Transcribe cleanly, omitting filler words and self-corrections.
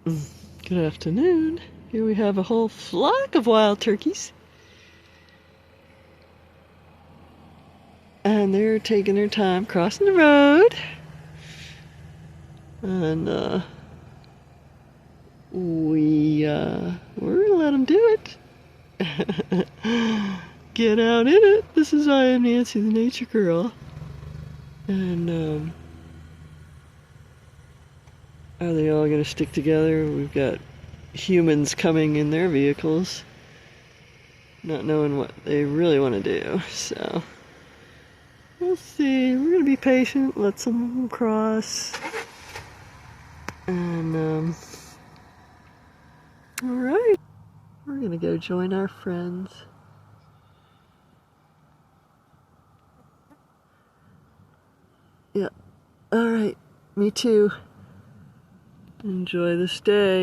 Good afternoon. Here we have a whole flock of wild turkeys. And they're taking their time crossing the road. And we're gonna let them do it. Get out in it. This is IAM Nancy, the nature girl. And are they all gonna stick together? We've got humans coming in their vehicles, not knowing what they really want to do. So we'll see. We're gonna be patient, let some of them cross, and all right, we're gonna go join our friends. Yeah, all right, me too. Enjoy this day.